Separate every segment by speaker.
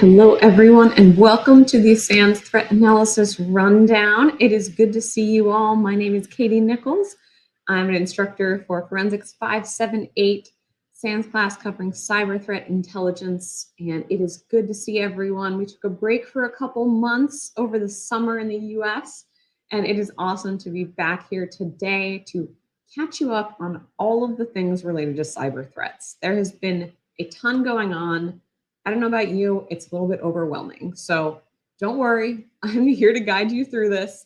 Speaker 1: Hello, everyone, and welcome to the SANS Threat Analysis Rundown. It is good to see you all. My name is Katie Nichols. I'm an instructor for Forensics 578 SANS class covering cyber threat intelligence, and it is good to see everyone. We took a break for a couple months over the summer in the US, and it is awesome to be back here today to catch you up on all of the things related to cyber threats. There has been a ton going on. I don't know about you, it's a little bit overwhelming. So don't worry, I'm here to guide you through this.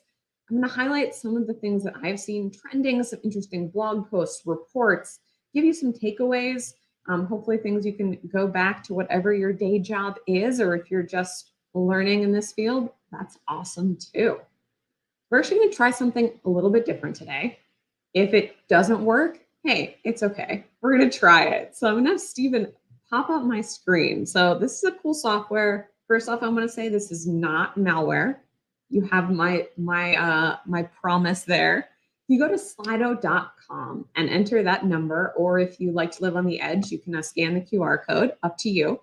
Speaker 1: I'm going to highlight some of the things that I've seen trending, some interesting blog posts, reports, give you some takeaways, hopefully things you can go back to whatever your day job is, or if you're just learning in this field, that's awesome too. We're actually going to try something a little bit different today. If it doesn't work, hey, it's okay. We're going to try it. So I'm going to have Stephen pop up my screen. So this is a cool software. First off, I'm going to say this is not malware. You have my promise there. You go to slido.com and enter that number, or if you like to live on the edge, you can scan the QR code, up to you.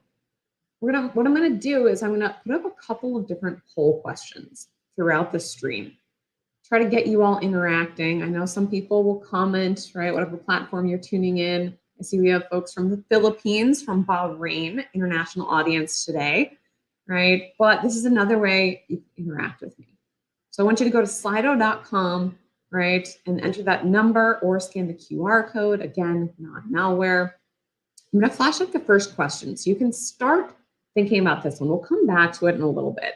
Speaker 1: What I'm going to do is I'm going to put up a couple of different poll questions throughout the stream. Try to get you all interacting. I know some people will comment, right, whatever platform you're tuning in. I see we have folks from the Philippines, from Bahrain, international audience today, right? But this is another way you can interact with me. So I want you to go to slido.com, right, and enter that number or scan the QR code. Again, not malware. I'm going to flash up the first question so you can start thinking about this one. We'll come back to it in a little bit.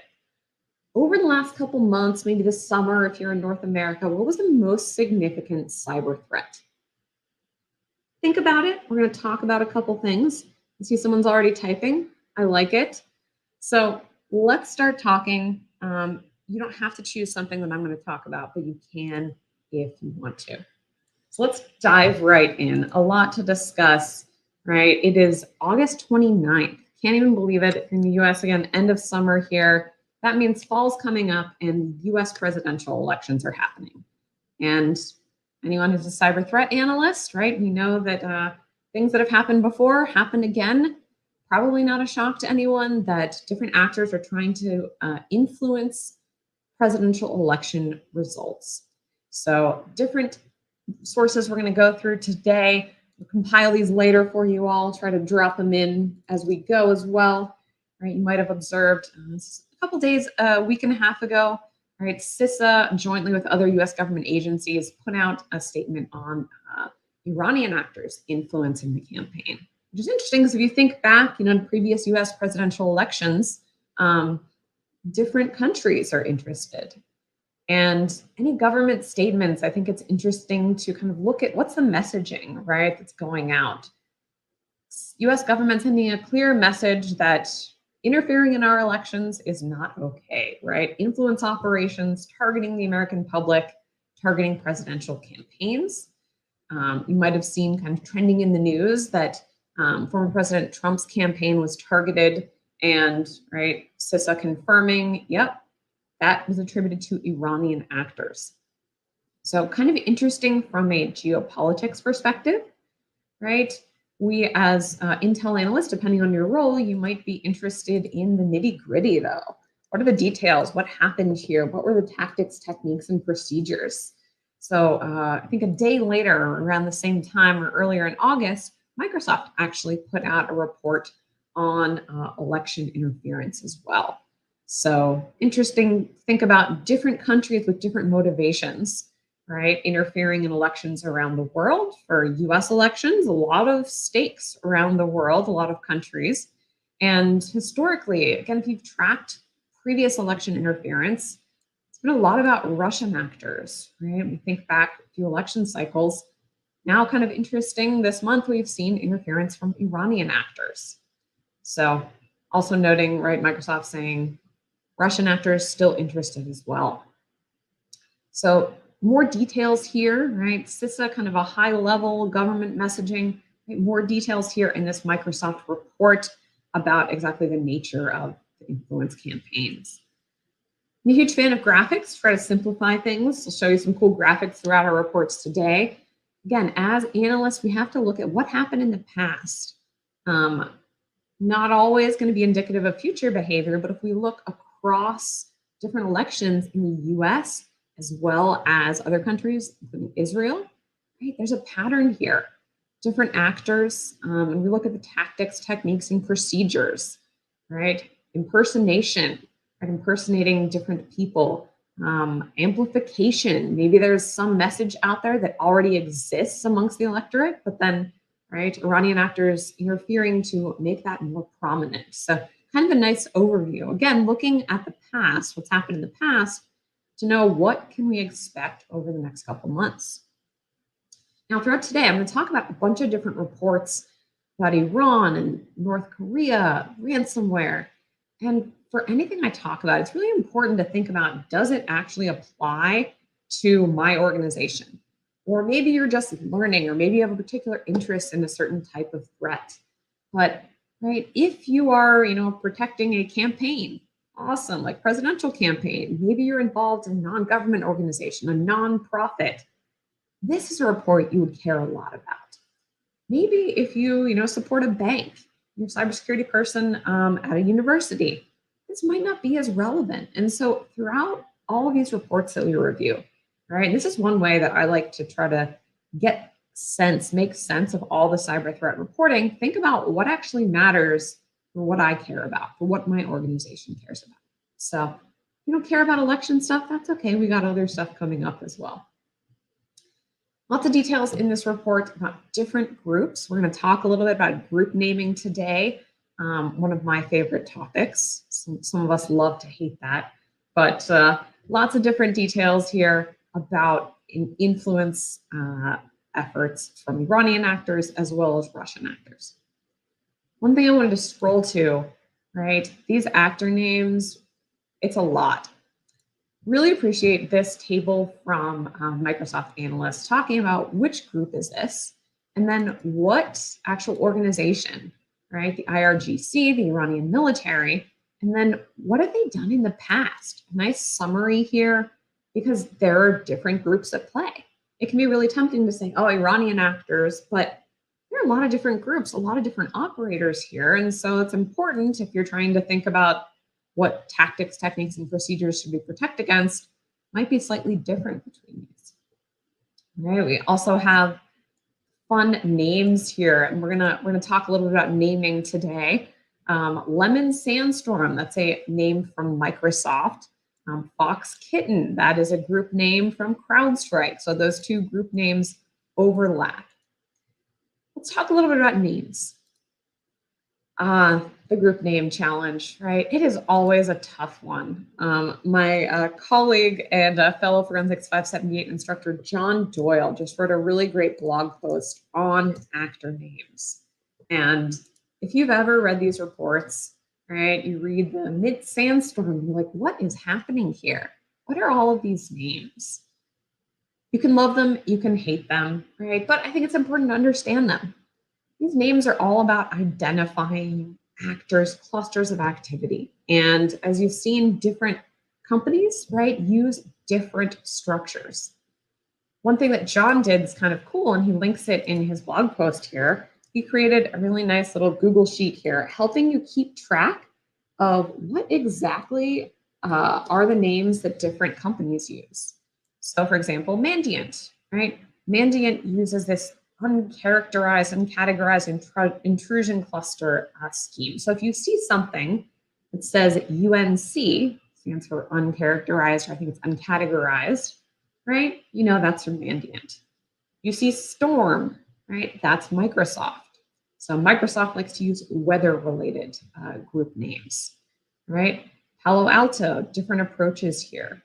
Speaker 1: Over the last couple months, maybe this summer, if you're in North America, what was the most significant cyber threat? Think about it. We're going to talk about a couple things. I see someone's already typing. I like it. So let's start talking. You don't have to choose something that I'm going to talk about, but you can if you want to. So let's dive right in. A lot to discuss, right? It is August 29th. Can't even believe it. In the US, again, end of summer here. That means fall's coming up and US presidential elections are happening. And anyone who's a cyber threat analyst, right? We know that things that have happened before happen again. Probably not a shock to anyone that different actors are trying to influence presidential election results. So different sources we're going to go through today. We'll compile these later for you all, try to drop them in as we go as well. Right? You might have observed a couple days, a week and a half ago, right, CISA, jointly with other U.S. government agencies, put out a statement on Iranian actors influencing the campaign, which is interesting because if you think back, in previous U.S. presidential elections, different countries are interested. And any government statements, I think it's interesting to kind of look at what's the messaging, right, that's going out. U.S. government sending a clear message that interfering in our elections is not okay, right? Influence operations, targeting the American public, targeting presidential campaigns. You might have seen kind of trending in the news that former President Trump's campaign was targeted and, right, CISA confirming, yep, that was attributed to Iranian actors. So kind of interesting from a geopolitics perspective, right? We as Intel analysts, depending on your role, you might be interested in the nitty gritty though. What are the details? What happened here? What were the tactics, techniques, and procedures? So I think a day later, around the same time or earlier in August, Microsoft actually put out a report on election interference as well. So interesting to think about different countries with different motivations, right? Interfering in elections around the world. For US elections, a lot of stakes around the world, a lot of countries. And historically, again, if you've tracked previous election interference, it's been a lot about Russian actors, right? We think back a few election cycles. Now, kind of interesting, this month we've seen interference from Iranian actors. So, also noting, right, Microsoft saying Russian actors still interested as well. So, more details here, right? CISA, kind of a high level government messaging, right? More details here in this Microsoft report about exactly the nature of the influence campaigns. I'm a huge fan of graphics, try to simplify things. I'll show you some cool graphics throughout our reports today. Again, as analysts, we have to look at what happened in the past. Not always going to be indicative of future behavior, but if we look across different elections in the US as well as other countries, including Israel, right, there's a pattern here. Different actors, and we look at the tactics, techniques, and procedures, right? Impersonation, right? Impersonating different people, amplification. Maybe there's some message out there that already exists amongst the electorate, but then, right, Iranian actors interfering to make that more prominent. So kind of a nice overview. Again, looking at the past, what's happened in the past, to know what can we expect over the next couple months. Now, throughout today, I'm going to talk about a bunch of different reports about Iran and North Korea, ransomware. And for anything I talk about, it's really important to think about, does it actually apply to my organization? Or maybe you're just learning, or maybe you have a particular interest in a certain type of threat. But right, if you are, protecting a campaign, awesome, like presidential campaign, maybe you're involved in a non-government organization, a nonprofit. This is a report you would care a lot about. Maybe if you, support a bank, you're a cybersecurity person at a university, this might not be as relevant. And so throughout all of these reports that we review, right, this is one way that I like to try to make sense of all the cyber threat reporting. Think about what actually matters for what I care about, for what my organization cares about. So if you don't care about election stuff, that's okay. We got other stuff coming up as well. Lots of details in this report about different groups. We're going to talk a little bit about group naming today, one of my favorite topics. Some of us love to hate that, but lots of different details here about influence efforts from Iranian actors as well as Russian actors. One thing I wanted to scroll to, right, these actor names, it's a lot. Really appreciate this table from Microsoft analysts talking about which group is this, and then what actual organization, right? The IRGC, the Iranian military, and then what have they done in the past? A nice summary here, because there are different groups at play. It can be really tempting to say, oh, Iranian actors, but there are a lot of different groups, a lot of different operators here. And so it's important, if you're trying to think about what tactics, techniques, and procedures should we protect against, might be slightly different between these. All right, we also have fun names here, and we're gonna talk a little bit about naming today. Lemon Sandstorm, that's a name from Microsoft. Fox Kitten, that is a group name from CrowdStrike. So those two group names overlap. Let's talk a little bit about names. The group name challenge, right? It is always a tough one. My colleague and fellow Forensics 578 instructor, John Doyle, just wrote a really great blog post on actor names. And if you've ever read these reports, right, you read the mid-Sandstorm, you're like, what is happening here? What are all of these names? You can love them, you can hate them, right? But I think it's important to understand them. These names are all about identifying actors, clusters of activity. And as you've seen, different companies, right, use different structures. One thing that John did is kind of cool, and he links it in his blog post here. He created a really nice little Google sheet here, helping you keep track of what exactly are the names that different companies use. So for example, Mandiant, right? Mandiant uses this uncharacterized and categorized intrusion cluster scheme. So if you see something It says UNC, stands for uncharacterized, or I think it's uncategorized, right? You know that's from Mandiant. You see Storm, right? That's Microsoft. So Microsoft likes to use weather-related group names, right? Palo Alto, different approaches here.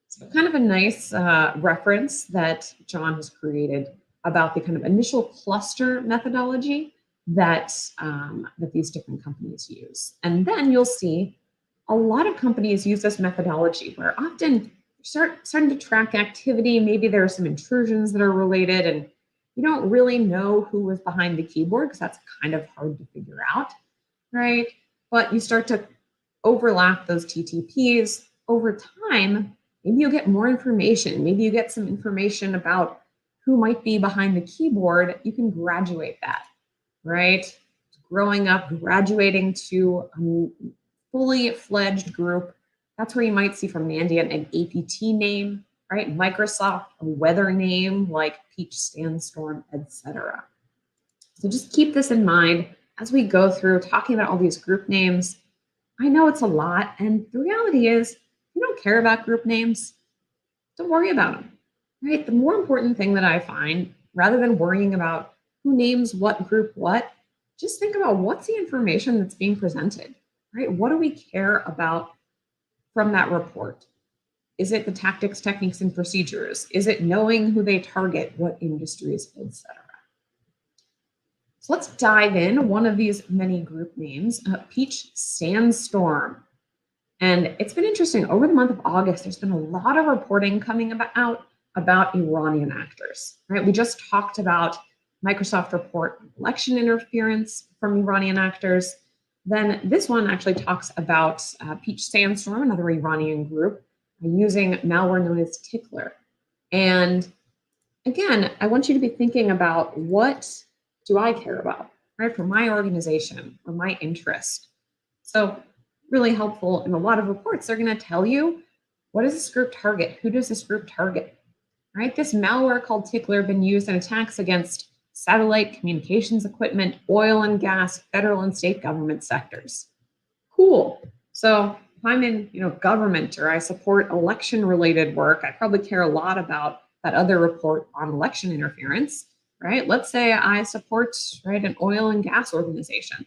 Speaker 1: So kind of a nice reference that John has created about the kind of initial cluster methodology that, that these different companies use. And then you'll see a lot of companies use this methodology where often starting to track activity. Maybe there are some intrusions that are related and you don't really know who was behind the keyboard because that's kind of hard to figure out, right? But you start to overlap those TTPs over time. Maybe you get more information. Maybe you get some information about who might be behind the keyboard. You can graduate that, right? Growing up, graduating to a fully fledged group. That's where you might see from Mandiant an APT name, right? Microsoft, a weather name like Peach, Sandstorm, etc. So just keep this in mind as we go through talking about all these group names. I know it's a lot, and the reality is, if you don't care about group names, don't worry about them, right? The more important thing that I find, rather than worrying about who names what group what, just think about what's the information that's being presented, right? What do we care about from that report? Is it the tactics, techniques, and procedures? Is it knowing who they target, what industries, etc.? So let's dive in. One of these many group names, Peach Sandstorm. And it's been interesting. Over the month of August, there's been a lot of reporting coming out about Iranian actors, right? We just talked about Microsoft report election interference from Iranian actors. Then this one actually talks about Peach Sandstorm, another Iranian group, using malware known as Tickler. And again, I want you to be thinking about what do I care about, right? For my organization or my interest. So really helpful in a lot of reports, they're going to tell you, what does this group target? Who does this group target? Right? This malware called Tickler been used in attacks against satellite communications equipment, oil and gas, federal and state government sectors. Cool. So if I'm in, government or I support election-related work, I probably care a lot about that other report on election interference, right? Let's say I support, right, an oil and gas organization.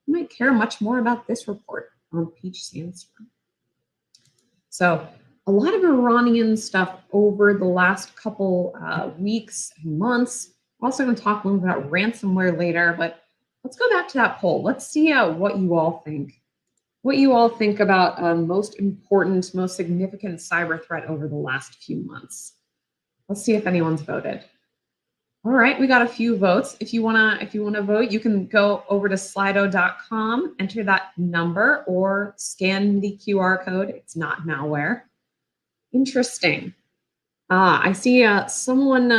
Speaker 1: I might care much more about this report on Peach Sandstorm. So a lot of Iranian stuff over the last couple weeks and months. We're also going to talk a little bit about ransomware later, but let's go back to that poll. Let's see what you all think. What you all think about most important, most significant cyber threat over the last few months. Let's see if anyone's voted. All right, we got a few votes. If you wanna vote, you can go over to slido.com, enter that number, or scan the QR code. It's not malware. Interesting. I see someone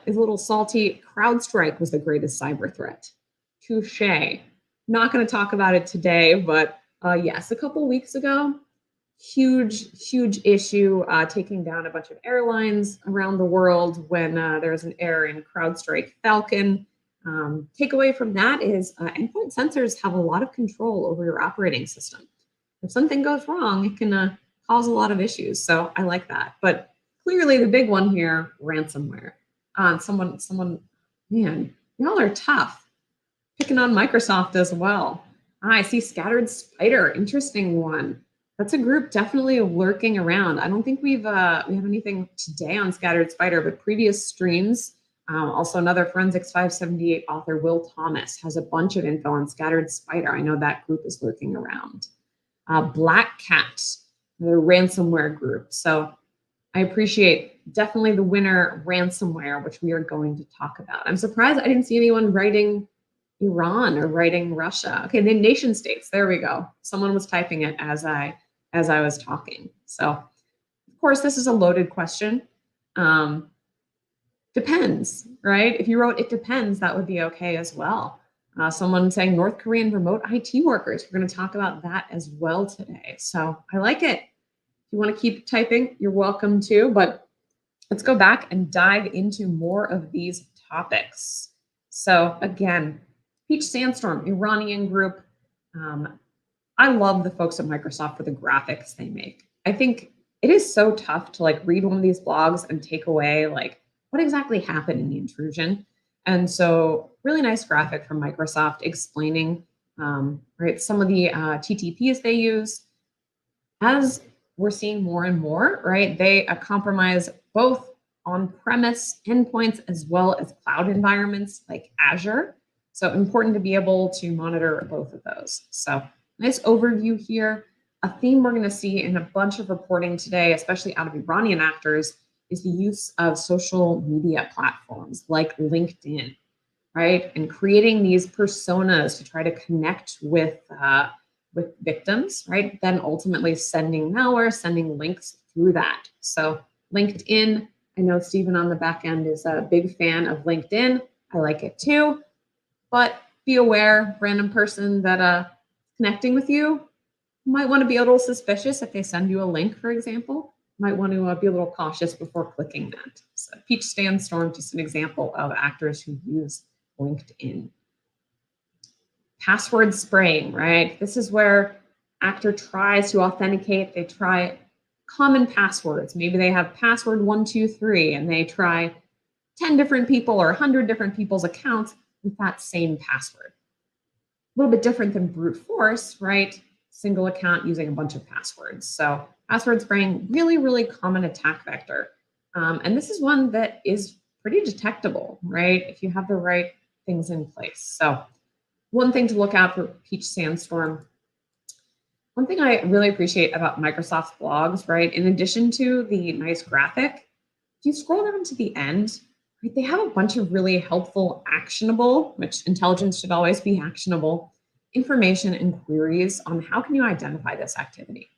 Speaker 1: is a little salty. CrowdStrike was the greatest cyber threat. Touche. Not going to talk about it today, but yes, a couple weeks ago, huge issue taking down a bunch of airlines around the world when there was an error in CrowdStrike Falcon. Takeaway from that is endpoint sensors have a lot of control over your operating system. If something goes wrong, it can cause a lot of issues. So I like that. But clearly the big one here, ransomware. Man, y'all are tough. Picking on Microsoft as well. I see Scattered Spider, interesting one. That's a group definitely lurking around. I don't think we have anything today on Scattered Spider, but previous streams, also another Forensics 578 author, Will Thomas, has a bunch of info on Scattered Spider. I know that group is lurking around. Black Cat, the ransomware group. So I appreciate definitely the winner, ransomware, which we are going to talk about. I'm surprised I didn't see anyone writing Iran or writing Russia. Okay, the nation states. There we go. Someone was typing it as I was talking. So, of course, this is a loaded question. Depends, right? If you wrote "it depends," that would be okay as well. Someone saying North Korean remote IT workers. We're going to talk about that as well today. So I like it. If you want to keep typing, you're welcome to. But let's go back and dive into more of these topics. So again, Peach Sandstorm, Iranian group. I love the folks at Microsoft for the graphics they make. I think it is so tough to like read one of these blogs and take away like what exactly happened in the intrusion. And so, really nice graphic from Microsoft explaining right some of the TTPs they use. As we're seeing more and more, right? They compromise both on-premise endpoints as well as cloud environments like Azure. So important to be able to monitor both of those. So nice overview here. A theme we're going to see in a bunch of reporting today, especially out of Iranian actors, is the use of social media platforms like LinkedIn, right? And creating these personas to try to connect with victims, right? Then ultimately sending malware, sending links through that. So LinkedIn, I know Stephen on the back end is a big fan of LinkedIn. I like it too, but be aware, random person that connecting with you might want to be a little suspicious if they send you a link, for example. Might want to be a little cautious before clicking that. So Peach Sandstorm, just an example of actors who use LinkedIn. Password spraying, right? This is where actor tries to authenticate. They try common passwords. Maybe they have password 123 and they try 10 different people or 100 different people's accounts with that same password. A little bit different than brute force, right? Single account using a bunch of passwords. So password spraying, really, really common attack vector. And this is one that is pretty detectable, right? If you have the right things in place. So one thing to look out for Peach Sandstorm. One thing I really appreciate about Microsoft's blogs, right, in addition to the nice graphic, if you scroll down to the end, right, they have a bunch of really helpful, actionable, which intelligence should always be actionable, information and queries on how can you identify this activity.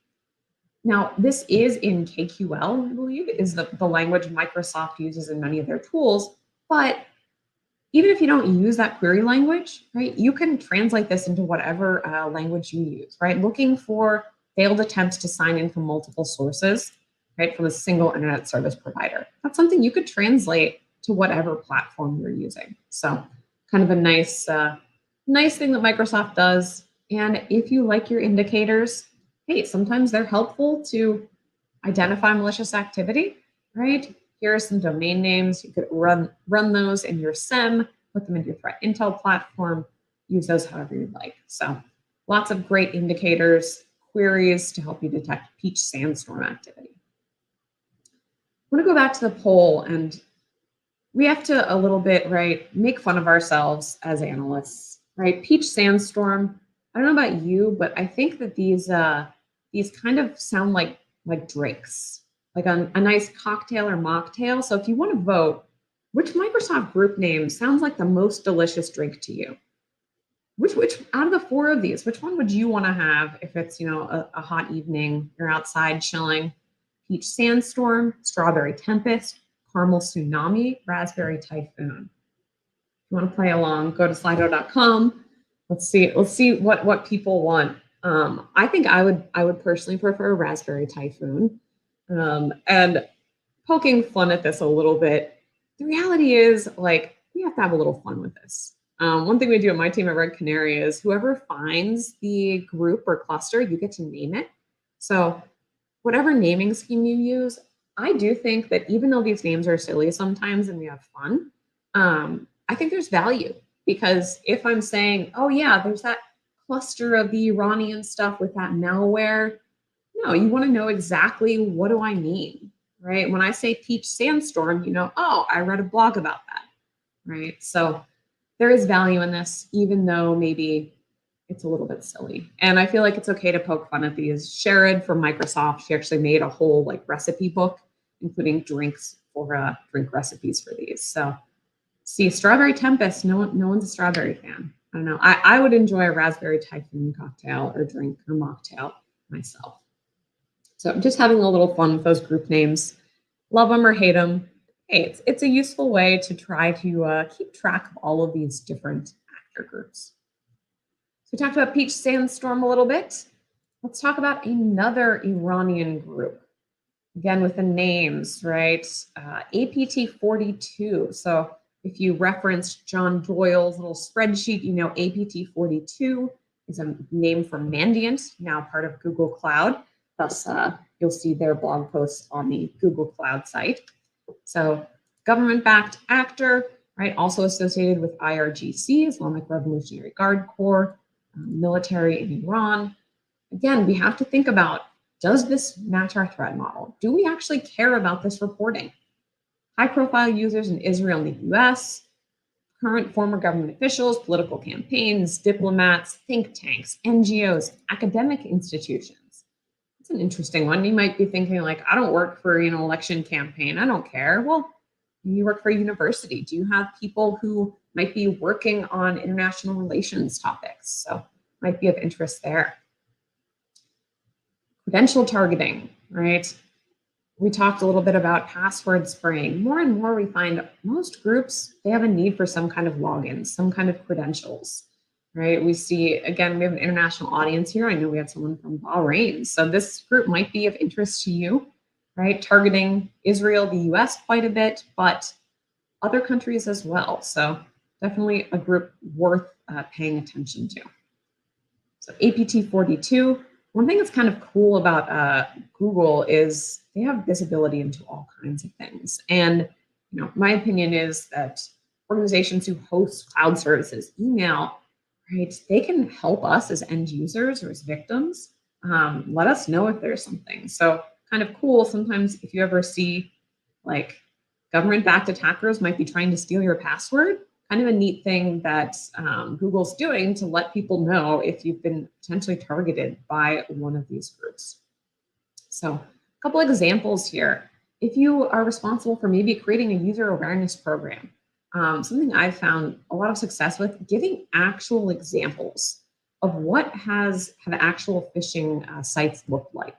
Speaker 1: Now, this is in KQL, I believe, is the language Microsoft uses in many of their tools, but even if you don't use that query language, right, you can translate this into whatever language you use, right? Looking for failed attempts to sign in from multiple sources, right, from a single internet service provider. That's something you could translate to whatever platform you're using. So kind of a nice, nice thing that Microsoft does. And if you like your indicators, hey, sometimes they're helpful to identify malicious activity, right? Here are some domain names. You could run those in your SIEM, put them in your threat intel platform, use those however you'd like. So lots of great indicators, queries to help you detect Peach Sandstorm activity. I want to go back to the poll, and we have to a little bit, right, make fun of ourselves as analysts, right? Peach Sandstorm, I don't know about you, but I think that these kind of sound like drinks, like a nice cocktail or mocktail. So if you want to vote, which Microsoft group name sounds like the most delicious drink to you? Which out of the four of these, which one would you want to have if it's, you know, a hot evening, you're outside chilling? Peach Sandstorm, Strawberry Tempest, Caramel Tsunami, Raspberry Typhoon. If you want to play along, go to slido.com. Let's see what people want. I think I would personally prefer Raspberry Typhoon. And poking fun at this a little bit, the reality is, like, we have to have a little fun with this. One thing we do at my team at Red Canary is whoever finds the group or cluster, you get to name it. So whatever naming scheme you use, I do think that even though these names are silly sometimes and we have fun, I think there's value, because if I'm saying, oh yeah, there's that cluster of the Iranian stuff with that malware, no, you want to know exactly what do I mean, right? When I say Peach Sandstorm, you know, oh, I read a blog about that, right? So there is value in this, even though maybe it's a little bit silly. And I feel like it's okay to poke fun at these. Sherrod from Microsoft, she actually made a whole like recipe book, including drinks for drink recipes for these. So see, Strawberry Tempest, no one's a strawberry fan. I don't know. I would enjoy a Raspberry Typhoon cocktail or drink or mocktail myself. So I'm just having a little fun with those group names. Love them or hate them. Hey, it's a useful way to try to keep track of all of these different actor groups. So we talked about Peach Sandstorm a little bit. Let's talk about another Iranian group. Again, with the names, right? APT42. So if you referenced John Doyle's little spreadsheet, you know APT42 is a name for Mandiant, now part of Google Cloud. Thus, you'll see their blog posts on the Google Cloud site. So government-backed actor, right, also associated with IRGC, Islamic Revolutionary Guard Corps, military in Iran. Again, we have to think about, does this match our threat model? Do we actually care about this reporting? High-profile users in Israel and the US, current former government officials, political campaigns, diplomats, think tanks, NGOs, academic institutions. It's an interesting one. You might be thinking like, I don't work for an election campaign. I don't care. Well, you work for a university. Do you have people who might be working on international relations topics? So might be of interest there. Credential targeting, right? We talked a little bit about password spraying. More and more we find most groups, they have a need for some kind of login, some kind of credentials, right? We see, again, we have an international audience here. I know we had someone from Bahrain. So this group might be of interest to you, right? Targeting Israel, the US quite a bit, but other countries as well. So definitely a group worth paying attention to. So APT42, one thing that's kind of cool about Google is they have visibility into all kinds of things. And my opinion is that organizations who host cloud services, email, right, they can help us as end users or as victims. Let us know if there's something. So kind of cool. Sometimes if you ever see like government-backed attackers might be trying to steal your password, kind of a neat thing that Google's doing to let people know if you've been potentially targeted by one of these groups. So a couple examples here. If you are responsible for maybe creating a user awareness program, something I've found a lot of success with, giving actual examples of what have actual phishing sites looked like.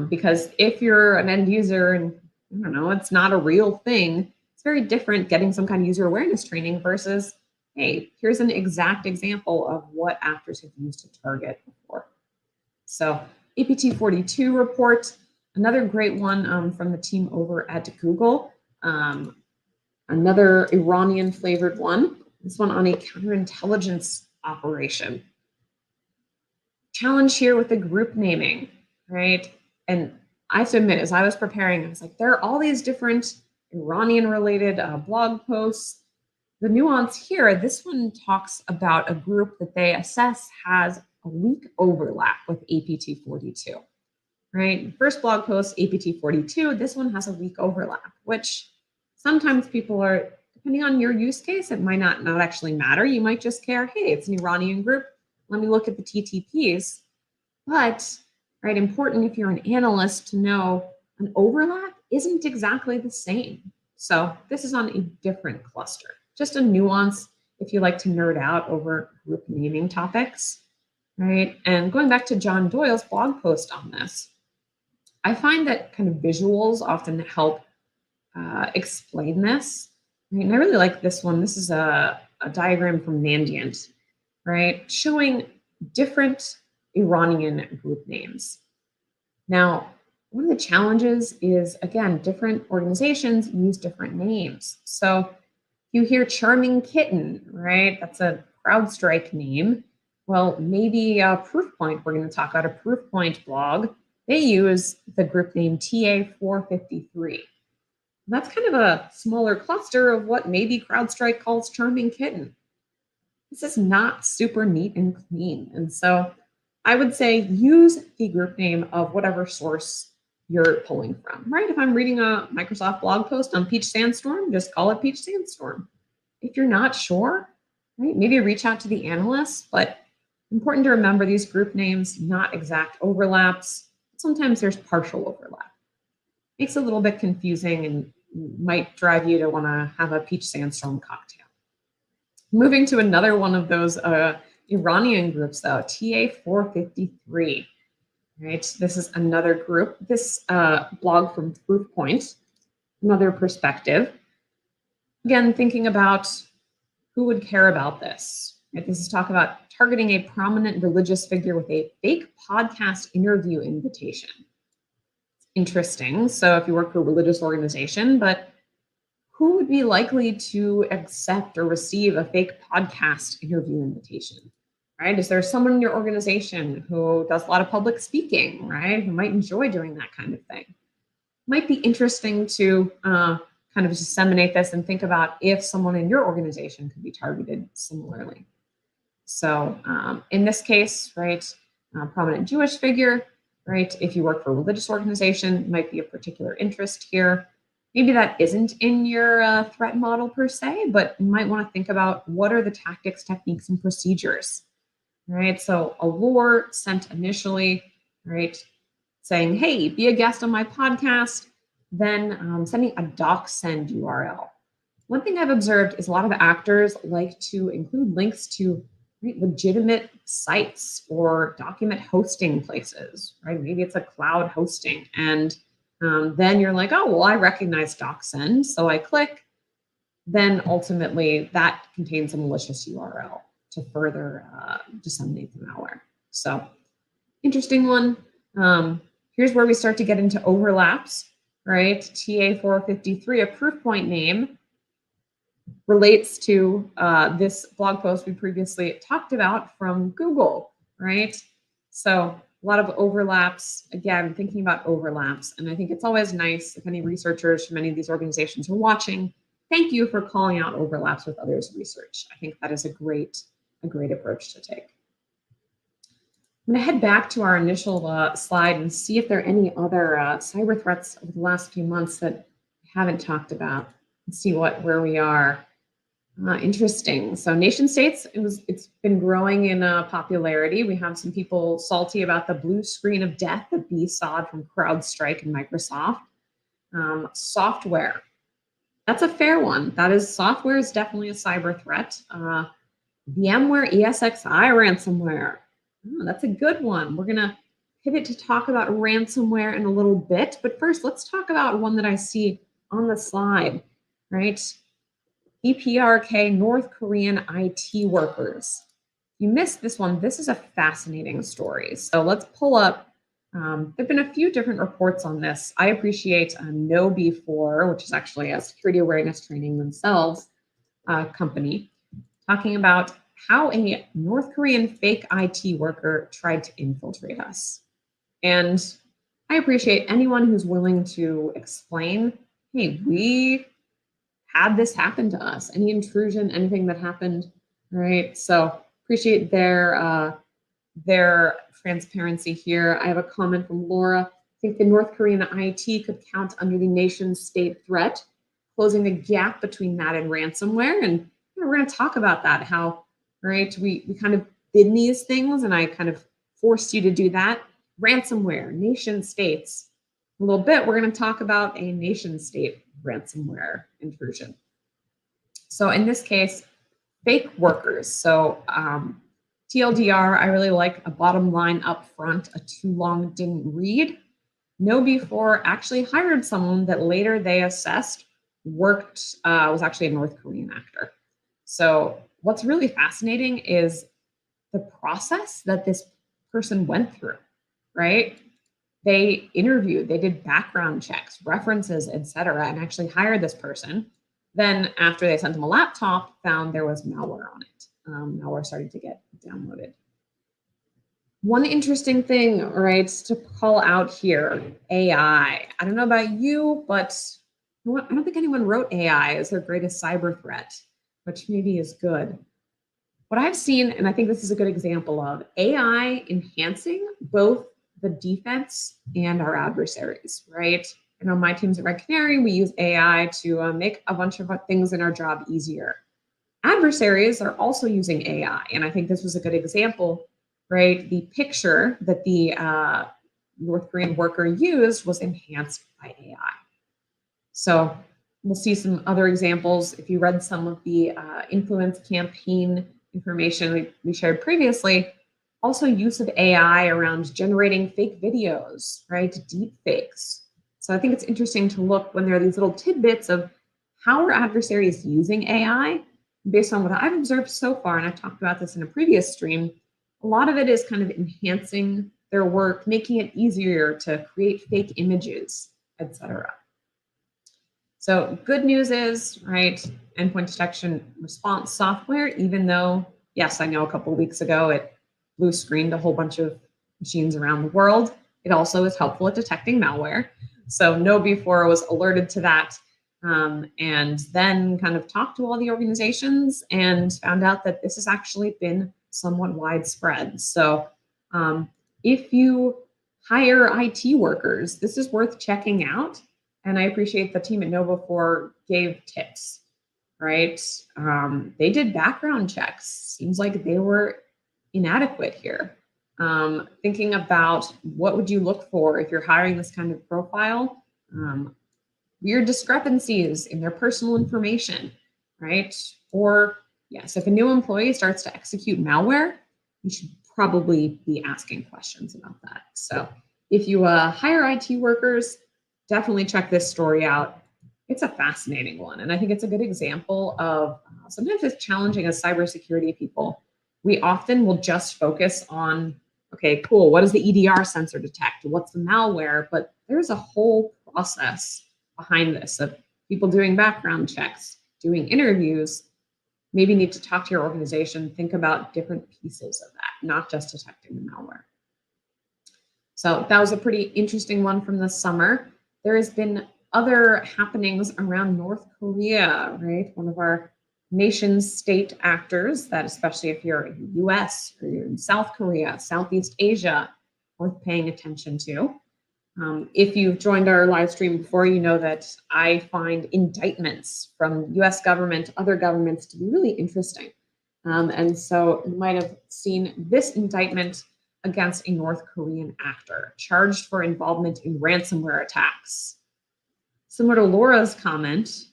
Speaker 1: Because if you're an end user and I don't know, it's not a real thing, it's very different getting some kind of user awareness training versus, hey, here's an exact example of what actors have used to target before. So APT42 report, another great one from the team over at Google. Another Iranian flavored one, this one on a counterintelligence operation. Challenge here with the group naming, right? And I have to admit, as I was preparing, I was like, there are all these different Iranian-related blog posts. The nuance here, this one talks about a group that they assess has a weak overlap with APT42, right? First blog post, APT42, this one has a weak overlap, which sometimes people are, depending on your use case, it might not actually matter. You might just care, hey, it's an Iranian group. Let me look at the TTPs. But, right, important if you're an analyst to know an overlap isn't exactly the same. So this is on a different cluster. Just a nuance if you like to nerd out over group naming topics, right? And going back to John Doyle's blog post on this, I find that kind of visuals often help explain this. Right? And I really like this one. This is a diagram from Mandiant, right? Showing different Iranian group names. Now, one of the challenges is, again, different organizations use different names. So you hear Charming Kitten, right? That's a CrowdStrike name. Well, maybe Proofpoint, we're going to talk about a Proofpoint blog. They use the group name TA453. That's kind of a smaller cluster of what maybe CrowdStrike calls Charming Kitten. This is not super neat and clean. And so I would say use the group name of whatever source you're pulling from, right? If I'm reading a Microsoft blog post on Peach Sandstorm, just call it Peach Sandstorm. If you're not sure, right, maybe reach out to the analyst, but important to remember these group names, not exact overlaps. Sometimes there's partial overlap. Makes it a little bit confusing and might drive you to want to have a Peach Sandstorm cocktail. Moving to another one of those Iranian groups though, TA453. Right, this is another group. This blog from Proofpoint, another perspective. Again, thinking about who would care about this. Right? This is talk about targeting a prominent religious figure with a fake podcast interview invitation. Interesting. So if you work for a religious organization, but who would be likely to accept or receive a fake podcast interview invitation? right? Is there someone in your organization who does a lot of public speaking, right? Who might enjoy doing that kind of thing? Might be interesting to kind of disseminate this and think about if someone in your organization could be targeted similarly. So in this case, right, prominent Jewish figure, right? If you work for a religious organization, might be a particular interest here. Maybe that isn't in your threat model per se, but you might want to think about what are the tactics, techniques, and procedures, right? So a lure sent initially, right, saying, hey, be a guest on my podcast, then sending a doc send URL. One thing I've observed is a lot of actors like to include links to legitimate sites or document hosting places, right? Maybe it's a cloud hosting. And then you're like, oh, well, I recognize DocSend. So I click. Then ultimately that contains a malicious URL to further disseminate the malware. So interesting one. Here's where we start to get into overlaps, right? TA453, a proof point name, relates to this blog post we previously talked about from Google, right? So a lot of overlaps, again, thinking about overlaps. And I think it's always nice if any researchers from any of these organizations are watching, thank you for calling out overlaps with others' research. I think that is a great approach to take. I'm going to head back to our initial slide and see if there are any other cyber threats over the last few months that I haven't talked about and see where we are. Interesting. So nation states, it's been growing in popularity. We have some people salty about the blue screen of death that BSOD from CrowdStrike and Microsoft. Software. That's a fair one. Software is definitely a cyber threat. VMware ESXi ransomware. Oh, that's a good one. We're going to pivot to talk about ransomware in a little bit. But first, let's talk about one that I see on the slide, right? DPRK, North Korean IT workers. You missed this one. This is a fascinating story. So let's pull up. There have been a few different reports on this. I appreciate KnowBe4, which is actually a security awareness training themselves company, talking about how a North Korean fake IT worker tried to infiltrate us. And I appreciate anyone who's willing to explain, hey, we had this happen to us, any intrusion, anything that happened, right? So appreciate their transparency here. I have a comment from Laura. I think the North Korean IT could count under the nation state threat, closing the gap between that and ransomware. And we're going to talk about that, how, right, we kind of did these things and I kind of forced you to do that. Ransomware, nation states. A little bit, we're going to talk about a nation state ransomware intrusion. So in this case, fake workers. So TLDR, I really like a bottom line up front, a too long didn't read. KnowBe4 actually hired someone that later they assessed was actually a North Korean actor. So what's really fascinating is the process that this person went through, right? They interviewed, they did background checks, references, etc., and actually hired this person. Then after they sent them a laptop, found there was malware on it. Malware started to get downloaded. One interesting thing, right, to call out here, AI. I don't know about you, but I don't think anyone wrote AI as their greatest cyber threat, which maybe is good. What I've seen, and I think this is a good example of AI enhancing both the defense and our adversaries, right? I know my teams at Red Canary, we use AI to make a bunch of things in our job easier. Adversaries are also using AI, and I think this was a good example, right? The picture that the North Korean worker used was enhanced by AI. So we'll see some other examples. If you read some of the influence campaign information we shared previously, also use of AI around generating fake videos, right? Deep fakes. So I think it's interesting to look when there are these little tidbits of how are adversaries using AI. Based on what I've observed so far, and I've talked about this in a previous stream, a lot of it is kind of enhancing their work, making it easier to create fake images, etc. So good news is, right, endpoint detection response software, even though, yes, I know a couple of weeks ago it blue screened a whole bunch of machines around the world. It also is helpful at detecting malware. So KnowBe4 was alerted to that, and then kind of talked to all the organizations and found out that this has actually been somewhat widespread. So if you hire IT workers, this is worth checking out. And I appreciate the team at KnowBe4 gave tips, right? They did background checks. Seems like they were inadequate here. Thinking about what would you look for if you're hiring this kind of profile? Weird discrepancies in their personal information, right? Or yes, if a new employee starts to execute malware, you should probably be asking questions about that. So if you hire IT workers, definitely check this story out. It's a fascinating one. And I think it's a good example of sometimes it's challenging as cybersecurity people. We often will just focus on, okay, cool, what does the EDR sensor detect? What's the malware? But there's a whole process behind this of people doing background checks, doing interviews. Maybe need to talk to your organization, think about different pieces of that, not just detecting the malware. So that was a pretty interesting one from this summer. There has been other happenings around North Korea, right? One of our nation's state actors that, especially if you're in the US or you're in South Korea, Southeast Asia, worth paying attention to. If you've joined our live stream before, you know that I find indictments from US government, other governments to be really interesting. And so you might have seen this indictment against a North Korean actor charged for involvement in ransomware attacks. Similar to Laura's comment,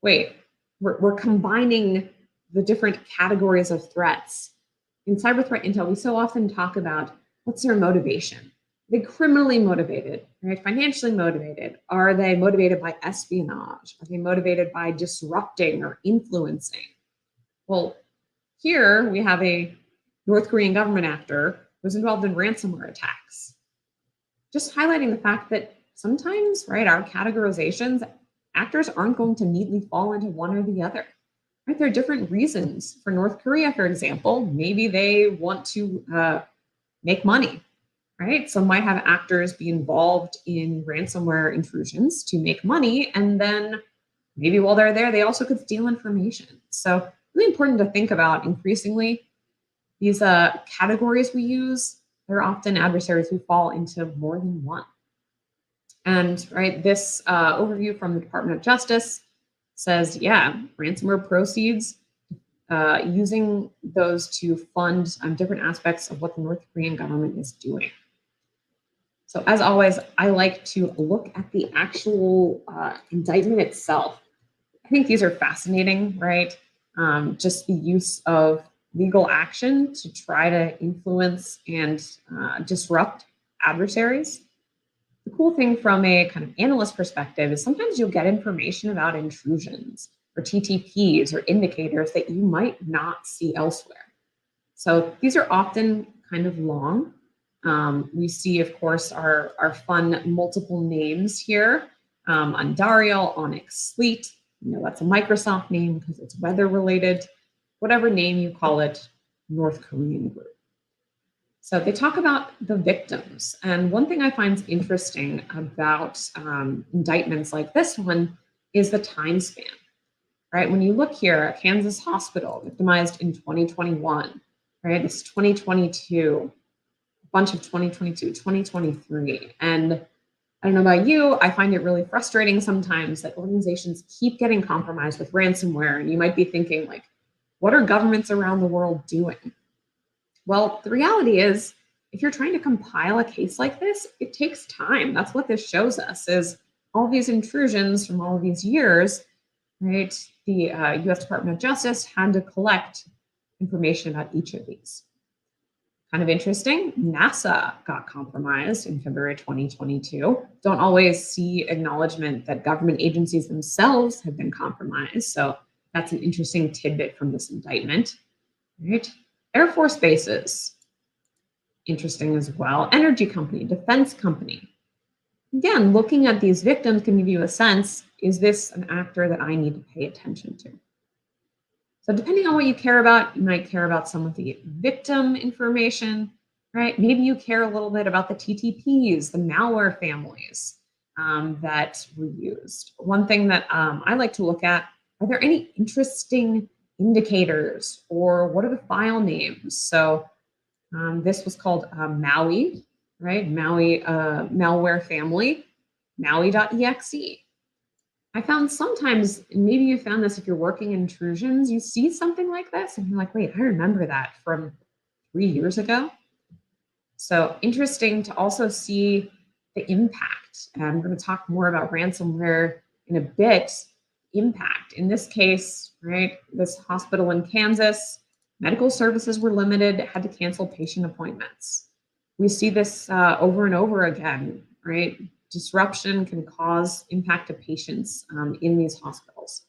Speaker 1: wait, we're combining the different categories of threats. In cyber threat intel, we so often talk about what's their motivation. Are they criminally motivated, right? Financially motivated? Are they motivated by espionage? Are they motivated by disrupting or influencing? Well, here we have a North Korean government actor who was involved in ransomware attacks. Just highlighting the fact that sometimes, right, our categorizations, actors aren't going to neatly fall into one or the other. Right? There are different reasons. For North Korea, for example, maybe they want to make money, right? Some might have actors be involved in ransomware intrusions to make money, and then maybe while they're there, they also could steal information. So really important to think about increasingly these categories we use. They're often adversaries who fall into more than one. And right, this overview from the Department of Justice says, yeah, ransomware proceeds, using those to fund different aspects of what the North Korean government is doing. So as always, I like to look at the actual indictment itself. I think these are fascinating, right? Just the use of legal action to try to influence and disrupt adversaries. The cool thing from a kind of analyst perspective is sometimes you'll get information about intrusions or TTPs or indicators that you might not see elsewhere. So these are often kind of long. We see, of course, our fun multiple names here. Andariel, Onyx, Sleet. You know, that's a Microsoft name because it's weather related. Whatever name you call it, North Korean group. So they talk about the victims. And one thing I find interesting about indictments like this one is the time span, right? When you look here at Kansas Hospital, victimized in 2021, right? This is 2022, a bunch of 2022, 2023. And I don't know about you, I find it really frustrating sometimes that organizations keep getting compromised with ransomware. And you might be thinking, like, what are governments around the world doing? Well, the reality is, if you're trying to compile a case like this, it takes time. That's what this shows us, is all these intrusions from all of these years, right? The US Department of Justice had to collect information about each of these. Kind of interesting, NASA got compromised in February 2022. Don't always see acknowledgement that government agencies themselves have been compromised. So that's an interesting tidbit from this indictment, right? Air Force bases, interesting as well. Energy company, defense company. Again, looking at these victims can give you a sense, is this an actor that I need to pay attention to? So depending on what you care about, you might care about some of the victim information, right? Maybe you care a little bit about the TTPs, the malware families that were used. One thing that I like to look at, are there any interesting indicators, or what are the file names? So this was called Maui, right? Maui malware family, Maui.exe. I found sometimes, maybe you found this if you're working in intrusions, you see something like this and you're like, wait, I remember that from 3 years ago. So interesting to also see the impact. And I'm going to talk more about ransomware in a bit. Impact. In this case, right, this hospital in Kansas, medical services were limited, had to cancel patient appointments. We see this over and over again, right? Disruption can cause impact to patients in these hospitals.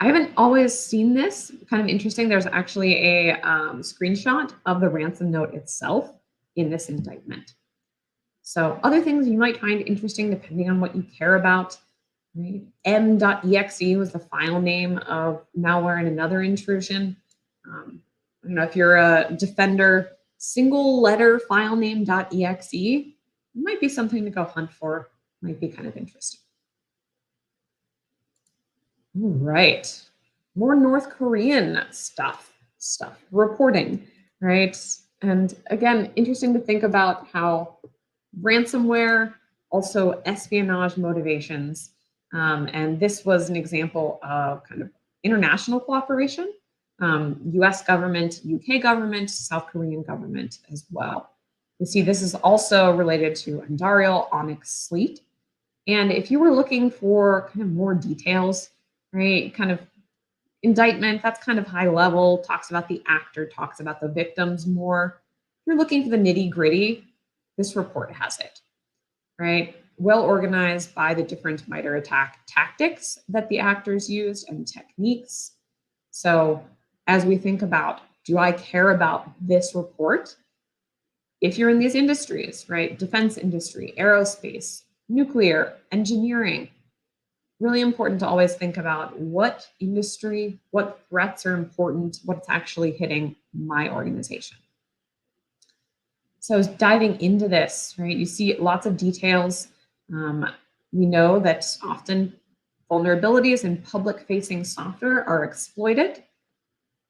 Speaker 1: I haven't always seen this. Kind of interesting. There's actually a screenshot of the ransom note itself in this indictment. So other things you might find interesting depending on what you care about. Right? M.exe was the file name of malware in another intrusion. I don't know if you're a defender, single letter file name.exe might be something to go hunt for, might be kind of interesting. All right, more North Korean stuff, reporting, right? And again, interesting to think about how ransomware, also espionage motivations, and this was an example of kind of international cooperation, US government, UK government, South Korean government as well. You see this is also related to Andariel, Onyx, Sleet. And if you were looking for kind of more details, right, kind of indictment, that's kind of high level, talks about the actor, talks about the victims more. If you're looking for the nitty gritty, this report has it, right? Well organized by the different MITRE attack tactics that the actors used and techniques. So as we think about, do I care about this report? If you're in these industries, right? Defense industry, aerospace, nuclear, engineering, really important to always think about what industry, what threats are important, what's actually hitting my organization. So diving into this, right, you see lots of details. We know that often vulnerabilities in public-facing software are exploited.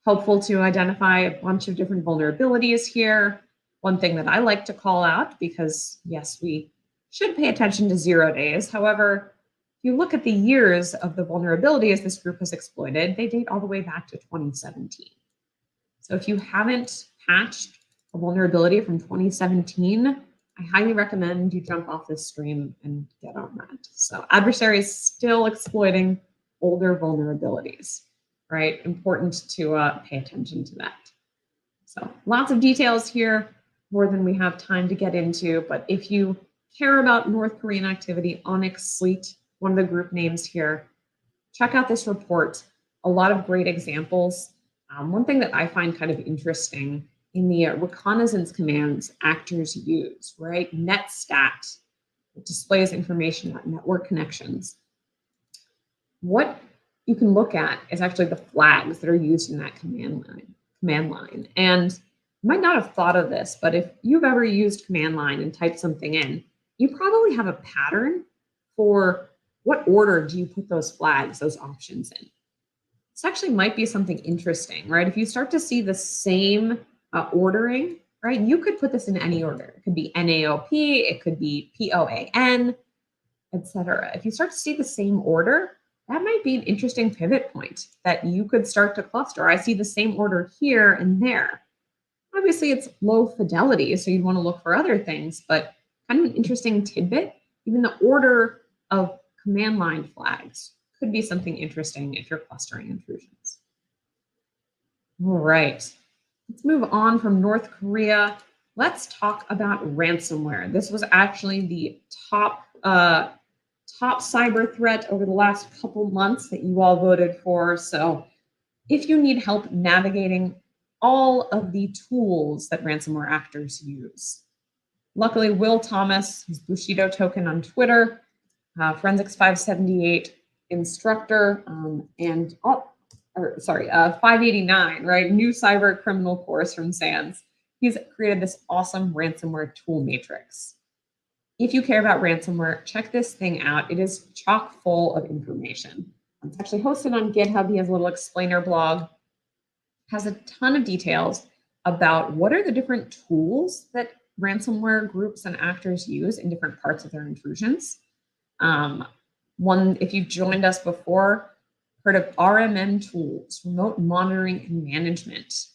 Speaker 1: Helpful to identify a bunch of different vulnerabilities here. One thing that I like to call out, because yes, we should pay attention to 0 days. However, if you look at the years of the vulnerabilities this group has exploited, they date all the way back to 2017. So if you haven't patched a vulnerability from 2017, I highly recommend you jump off this stream and get on that. So adversaries still exploiting older vulnerabilities, right? Important to pay attention to that. So lots of details here, more than we have time to get into. But if you care about North Korean activity, Onyx, Sleet, one of the group names here, check out this report. A lot of great examples. One thing that I find kind of interesting in the reconnaissance commands actors use, right? NetStat, it displays information about network connections. What you can look at is actually the flags that are used in that command line. And you might not have thought of this, but if you've ever used command line and typed something in, you probably have a pattern for what order do you put those flags, those options in. This actually might be something interesting, right? If you start to see the same ordering, right, you could put this in any order. It could be NAOP, it could be POAN, etc. If you start to see the same order, that might be an interesting pivot point that you could start to cluster. I see the same order here and there. Obviously, it's low fidelity, so you'd want to look for other things, but kind of an interesting tidbit. Even the order of command line flags could be something interesting if you're clustering intrusions. All right, let's move on from North Korea. Let's talk about ransomware. This was actually the top cyber threat over the last couple months that you all voted for. So if you need help navigating all of the tools that ransomware actors use, luckily Will Thomas, his Bushido token on Twitter, Forensics 578, Instructor, and 589, right? New cyber criminal course from SANS. He's created this awesome ransomware tool matrix. If you care about ransomware, check this thing out. It is chock full of information. It's actually hosted on GitHub. He has a little explainer blog, has a ton of details about what are the different tools that ransomware groups and actors use in different parts of their intrusions. If you've joined us before, heard of RMM tools, remote monitoring and management,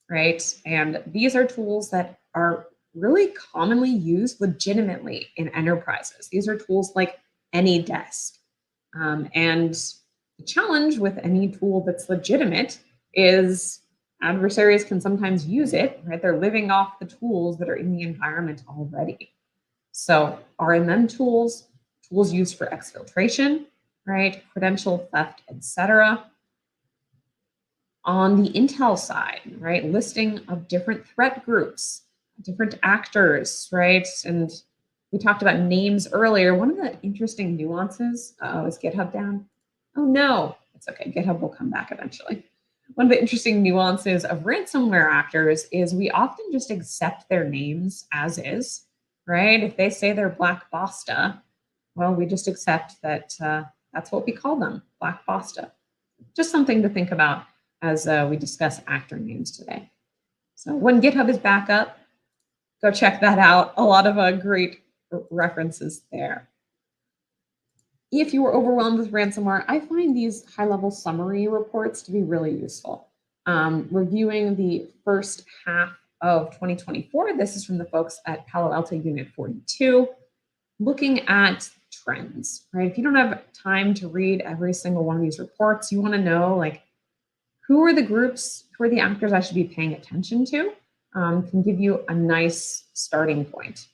Speaker 1: right? And these are tools that are really commonly used legitimately in enterprises. These are tools like AnyDesk. And the challenge with any tool that's legitimate is adversaries can sometimes use it, right? They're living off the tools that are in the environment already. So RMM tools used for exfiltration, right? Credential theft, etc. On the intel side, right? Listing of different threat groups, different actors, right? And we talked about names earlier. One of the interesting nuances, is GitHub down? Oh no, it's okay. GitHub will come back eventually. One of the interesting nuances of ransomware actors is we often just accept their names as is, right? If they say they're Black Basta, well, we just accept that that's what we call them, Black Basta. Just something to think about as we discuss actor names today. So when GitHub is back up, go check that out. A lot of great references there. If you were overwhelmed with ransomware, I find these high-level summary reports to be really useful. Reviewing the first half of 2024, this is from the folks at Palo Alto Unit 42, looking at trends, right? If you don't have time to read every single one of these reports, you want to know, like, who are the groups, who are the actors I should be paying attention to, can give you a nice starting point.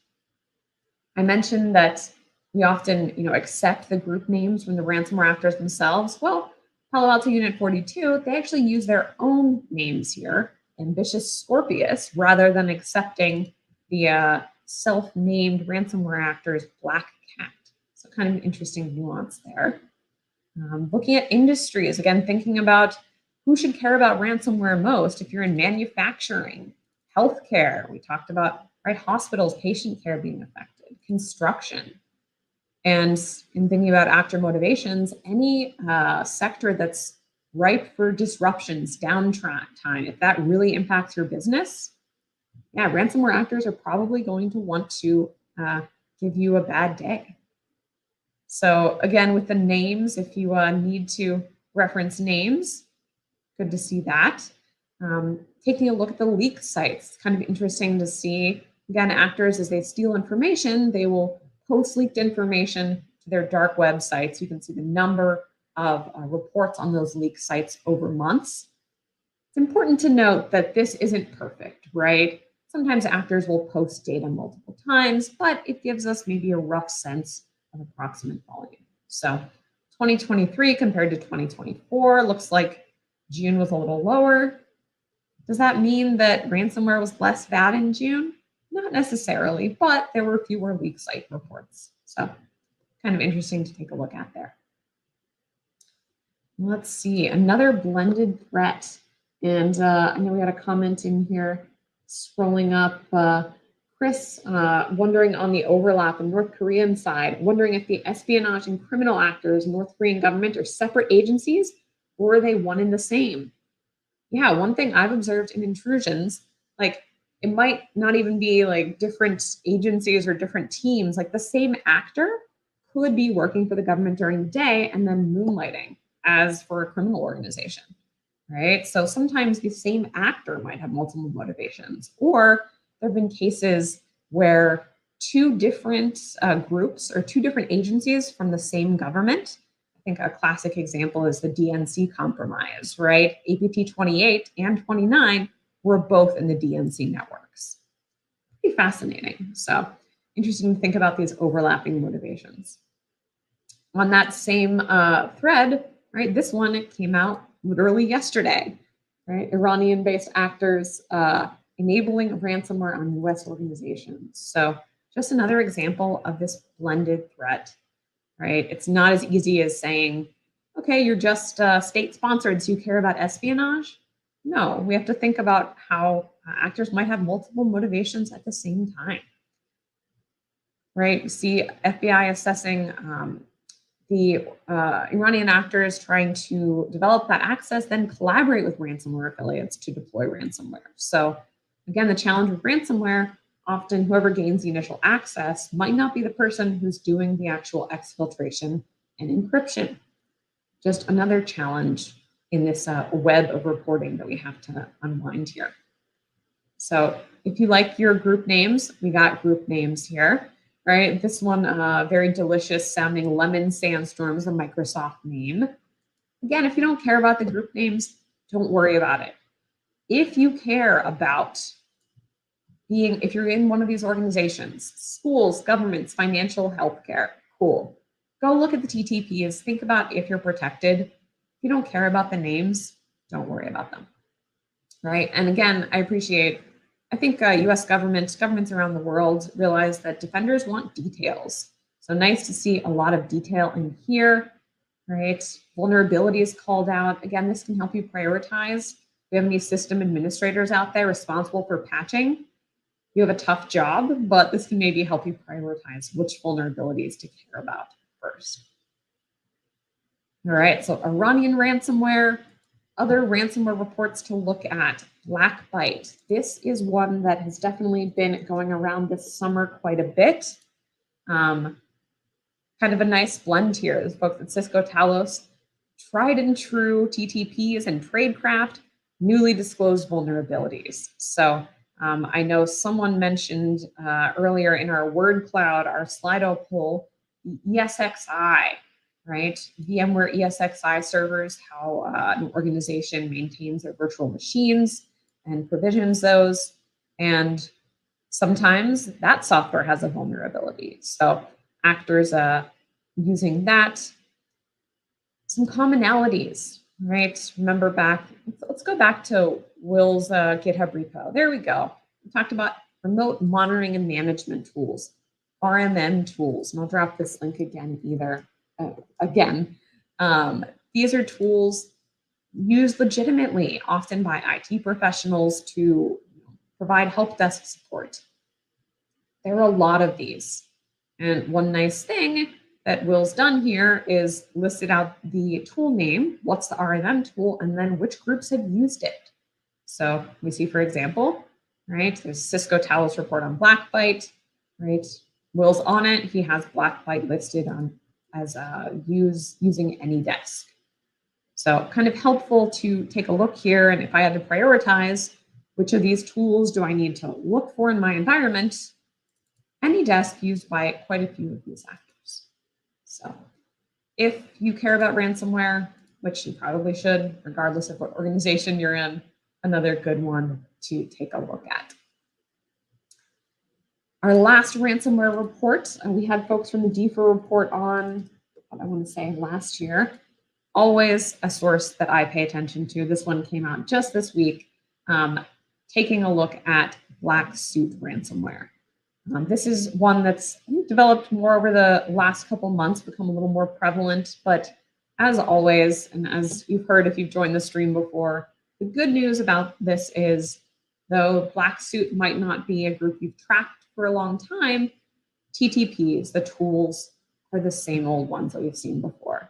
Speaker 1: I mentioned that we often, accept the group names from the ransomware actors themselves. Well, Palo Alto Unit 42, they actually use their own names here, Ambitious Scorpius, rather than accepting the self-named ransomware actors Black Cat. So kind of an interesting nuance there. Looking at industries, again, thinking about who should care about ransomware most. If you're in manufacturing, healthcare, we talked about, right, hospitals, patient care being affected, construction. And in thinking about actor motivations, any sector that's ripe for disruptions, downtime, if that really impacts your business, yeah, ransomware actors are probably going to want to give you a bad day. So again, with the names, if you need to reference names, good to see that. Taking a look at the leak sites, it's kind of interesting to see, again, actors, as they steal information, they will post leaked information to their dark websites. You can see the number of reports on those leak sites over months. It's important to note that this isn't perfect, right? Sometimes actors will post data multiple times, but it gives us maybe a rough sense of approximate volume. So 2023 compared to 2024 looks like June was a little lower. Does that mean that ransomware was less bad in June? Not necessarily, but there were fewer leak site reports. So kind of interesting to take a look at there. Let's see, another blended threat. And I know we had a comment in here, scrolling up, Chris, wondering on the overlap in North Korean side, wondering if the espionage and criminal actors in North Korean government are separate agencies, or are they one and the same? Yeah, one thing I've observed in intrusions, like, it might not even be like different agencies or different teams. Like, the same actor could be working for the government during the day and then moonlighting as for a criminal organization, right? So sometimes the same actor might have multiple motivations, or there have been cases where two different groups or two different agencies from the same government. I think a classic example is the DNC compromise, right? APT 28 and 29 were both in the DNC networks. Pretty fascinating. So interesting to think about these overlapping motivations. On that same thread, right, this one came out literally yesterday, right? Iranian-based actors enabling ransomware on US organizations. So just another example of this blended threat, right? It's not as easy as saying, Okay, you're just state sponsored, so you care about espionage? No, we have to think about how actors might have multiple motivations at the same time, right? You see FBI assessing the Iranian actors trying to develop that access, then collaborate with ransomware affiliates to deploy ransomware. So, again, the challenge with ransomware, often whoever gains the initial access might not be the person who's doing the actual exfiltration and encryption. Just another challenge in this web of reporting that we have to unwind here. So, if you like your group names, we got group names here. Right, this one, very delicious sounding lemon sandstorm is a Microsoft name. Again, if you don't care about the group names, don't worry about it. If you care about if you're in one of these organizations, schools, governments, financial, healthcare, cool. Go look at the TTPs, think about if you're protected. If you don't care about the names, don't worry about them, right? And again, I think US governments around the world realize that defenders want details. So nice to see a lot of detail in here, right? Vulnerability is called out. Again, this can help you prioritize. If you have any system administrators out there responsible for patching, you have a tough job, but this can maybe help you prioritize which vulnerabilities to care about first. All right, so Iranian ransomware, other ransomware reports to look at. BlackByte. This is one that has definitely been going around this summer quite a bit. Kind of a nice blend here. There's folks at Cisco Talos, tried and true TTPs and tradecraft, newly disclosed vulnerabilities. So I know someone mentioned earlier in our word cloud, our Slido poll, the ESXi, right? VMware ESXi servers, how an organization maintains their virtual machines and provisions those. And sometimes that software has a vulnerability. So actors using that. Some commonalities, right? Remember back, let's go back to Will's GitHub repo. There we go. We talked about remote monitoring and management tools, RMM tools. And I'll drop this link again these are tools used legitimately, often by IT professionals to provide help desk support. There are a lot of these. And one nice thing that Will's done here is listed out the tool name, what's the RMM tool, and then which groups have used it. So we see, for example, right, there's Cisco Talos report on BlackByte, right? Will's on it. He has BlackByte listed on as using AnyDesk. So kind of helpful to take a look here. And if I had to prioritize, which of these tools do I need to look for in my environment? AnyDesk used by quite a few of these actors. So if you care about ransomware, which you probably should, regardless of what organization you're in, another good one to take a look at. Our last ransomware report, we had folks from the DPRK report on, what I want to say, last year. Always a source that I pay attention to. This one came out just this week, taking a look at BlackSuit ransomware. This is one that's developed more over the last couple months, become a little more prevalent. But as always, and as you've heard if you've joined the stream before, the good news about this is, though BlackSuit might not be a group you've tracked for a long time, TTPs, the tools, are the same old ones that we've seen before.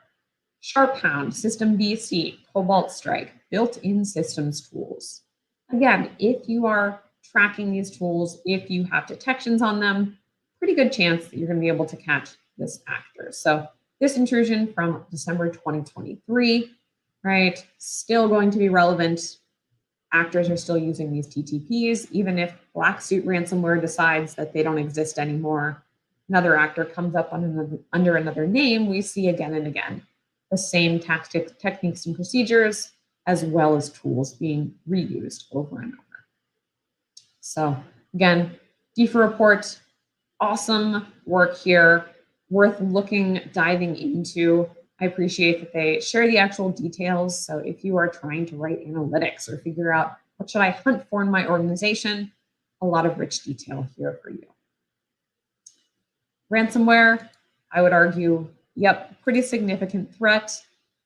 Speaker 1: SharpHound, System BC, Cobalt Strike, built-in systems tools. Again, if you are tracking these tools, if you have detections on them, pretty good chance that you're going to be able to catch this actor. So this intrusion from December 2023, right, still going to be relevant. Actors are still using these TTPs, even if BlackSuit ransomware decides that they don't exist anymore. Another actor comes up under another name, we see again and again the same tactics, techniques, and procedures, as well as tools being reused over and over. So again, DPRK report, awesome work here, worth diving into. I appreciate that they share the actual details. So if you are trying to write analytics or figure out what should I hunt for in my organization, a lot of rich detail here for you. Ransomware, I would argue, yep, pretty significant threat.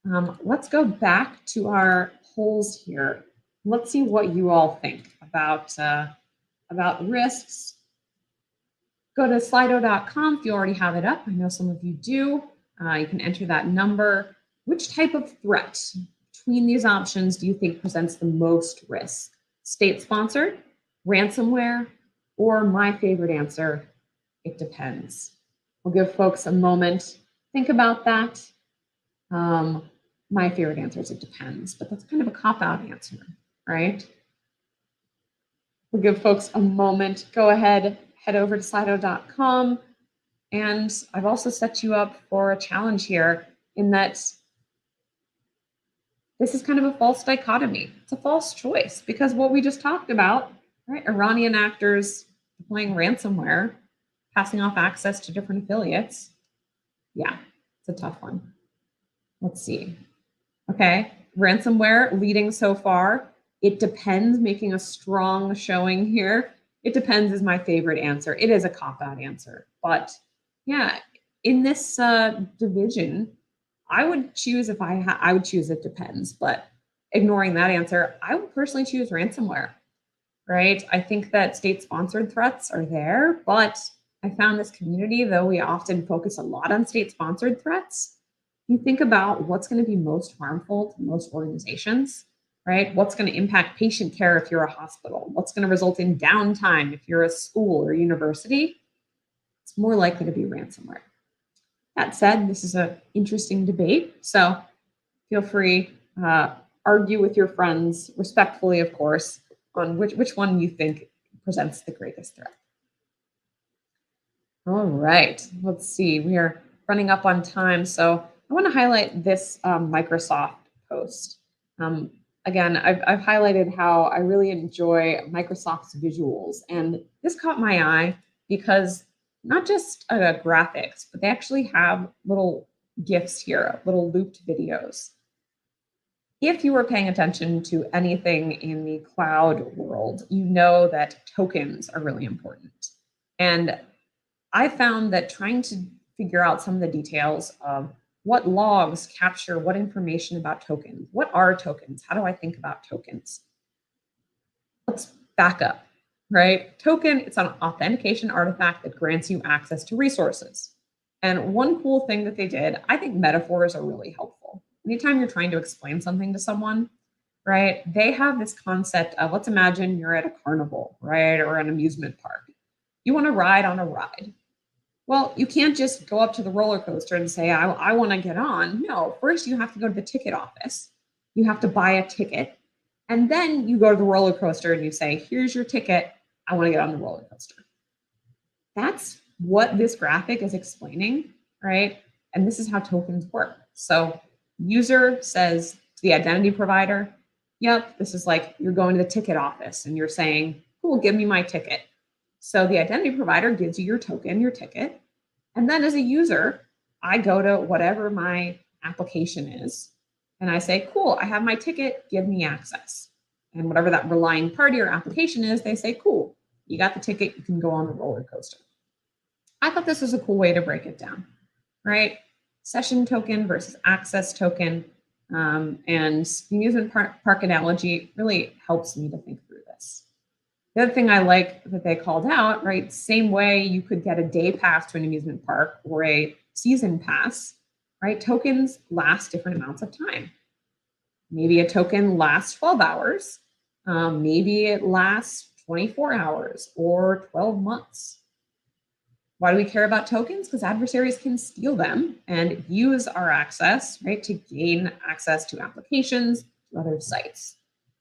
Speaker 1: Let's go back to our polls here. Let's see what you all think about risks. Go to slido.com if you already have it up. I know some of you do. You can enter that number. Which type of threat between these options do you think presents the most risk? State-sponsored, ransomware, or my favorite answer, it depends. We'll give folks a moment. Think about that. My favorite answer is it depends, but that's kind of a cop-out answer, right? We'll give folks a moment. Go ahead, head over to slido.com. And I've also set you up for a challenge here in that this is kind of a false dichotomy. It's a false choice because what we just talked about, right? Iranian actors deploying ransomware, passing off access to different affiliates. Yeah, it's a tough one. Let's see. Okay, ransomware leading so far. It depends, making a strong showing here. It depends is my favorite answer. It is a cop-out answer, but yeah, in this division, I would choose I would choose it depends, but ignoring that answer, I would personally choose ransomware, right? I think that state-sponsored threats are there, but I found this community, though we often focus a lot on state-sponsored threats, you think about what's going to be most harmful to most organizations, right? What's going to impact patient care if you're a hospital? What's going to result in downtime if you're a school or university? It's more likely to be ransomware. That said, this is an interesting debate, so feel free argue with your friends respectfully, of course, on which one you think presents the greatest threat. All right, let's see. We are running up on time, so I want to highlight this Microsoft post. Again, I've highlighted how I really enjoy Microsoft's visuals, and this caught my eye because not just graphics, but they actually have little GIFs here, little looped videos. If you were paying attention to anything in the cloud world, you know that tokens are really important. And I found that trying to figure out some of the details of what logs capture what information about tokens, what are tokens, how do I think about tokens? Let's back up, right? Token, it's an authentication artifact that grants you access to resources. And one cool thing that they did, I think metaphors are really helpful. Anytime you're trying to explain something to someone, right, they have this concept of, let's imagine you're at a carnival, right, or an amusement park. You want to ride on a ride. Well, you can't just go up to the roller coaster and say, I want to get on. No, first you have to go to the ticket office. You have to buy a ticket. And then you go to the roller coaster and you say, here's your ticket. I want to get on the roller coaster. That's what this graphic is explaining, right? And this is how tokens work. So user says to the identity provider, yep, this is like you're going to the ticket office and you're saying, cool, give me my ticket. So the identity provider gives you your token, your ticket. And then as a user, I go to whatever my application is and I say, cool, I have my ticket, give me access. And whatever that relying party or application is, they say, cool, you got the ticket, you can go on the roller coaster. I thought this was a cool way to break it down, right? Session token versus access token. And the amusement park analogy really helps me to think through this. The other thing I like that they called out, right? Same way you could get a day pass to an amusement park or a season pass, right? Tokens last different amounts of time. Maybe a token lasts 12 hours. Maybe it lasts 24 hours or 12 months. Why do we care about tokens? Because adversaries can steal them and use our access, right, to gain access to applications, to other sites.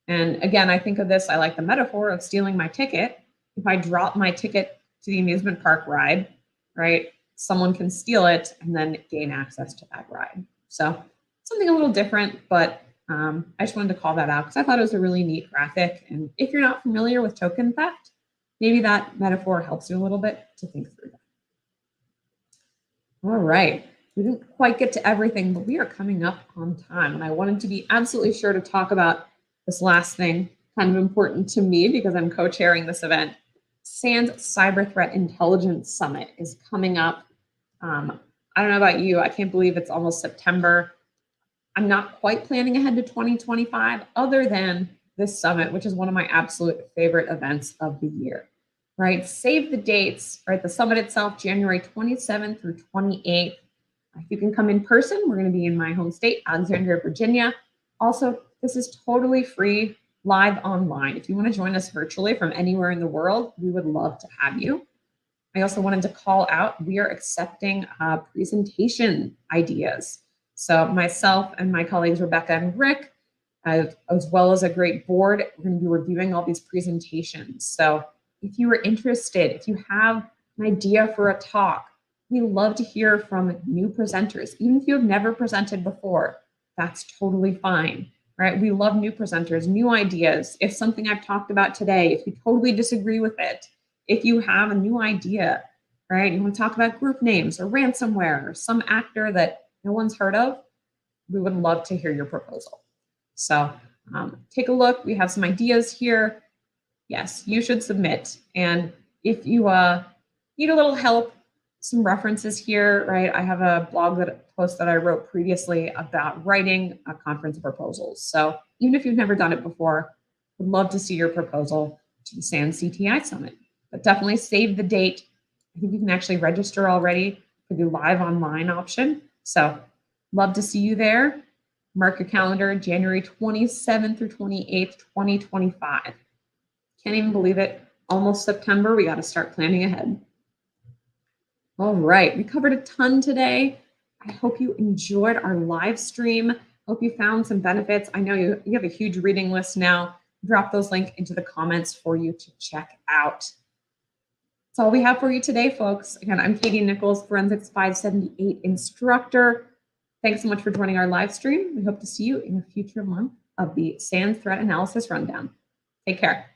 Speaker 1: And again, I think of this, I like the metaphor of stealing my ticket. If I drop my ticket to the amusement park ride, right, someone can steal it and then gain access to that ride. So something a little different, but I just wanted to call that out because I thought it was a really neat graphic. And if you're not familiar with token theft, maybe that metaphor helps you a little bit to think through that. All right, we didn't quite get to everything, but we are coming up on time. And I wanted to be absolutely sure to talk about this last thing, kind of important to me because I'm co-chairing this event. SANS Cyber Threat Intelligence Summit is coming up. I don't know about you, I can't believe it's almost September. I'm not quite planning ahead to 2025 other than this summit, which is one of my absolute favorite events of the year, right? Save the dates, right? The summit itself, January 27th through 28th. If you can come in person, we're going to be in my home state, Alexandria, Virginia. Also, this is totally free, live online. If you want to join us virtually from anywhere in the world, we would love to have you. I also wanted to call out, we are accepting presentation ideas. So myself and my colleagues, Rebecca and Rick, as well as a great board, we're going to be reviewing all these presentations. So if you are interested, if you have an idea for a talk, we love to hear from new presenters. Even if you have never presented before, that's totally fine, right? We love new presenters, new ideas. If something I've talked about today, if you totally disagree with it, if you have a new idea, right? You want to talk about group names or ransomware or some actor that no one's heard of, we would love to hear your proposal. So take a look. We have some ideas here. Yes, you should submit. And if you need a little help, some references here, right? I have a blog post that I wrote previously about writing a conference proposals. So even if you've never done it before, would love to see your proposal to the SANS CTI Summit. But definitely save the date. I think you can actually register already for the live online option. So love to see you there. Mark your calendar, January 27th through 28th, 2025. Can't even believe it. Almost September. We got to start planning ahead. All right. We covered a ton today. I hope you enjoyed our live stream. Hope you found some benefits. I know you have a huge reading list now. Drop those links into the comments for you to check out. That's all we have for you today, folks. Again, I'm Katie Nichols, Forensics 578 instructor. Thanks so much for joining our live stream. We hope to see you in a future month of the SANS Threat Analysis Rundown. Take care.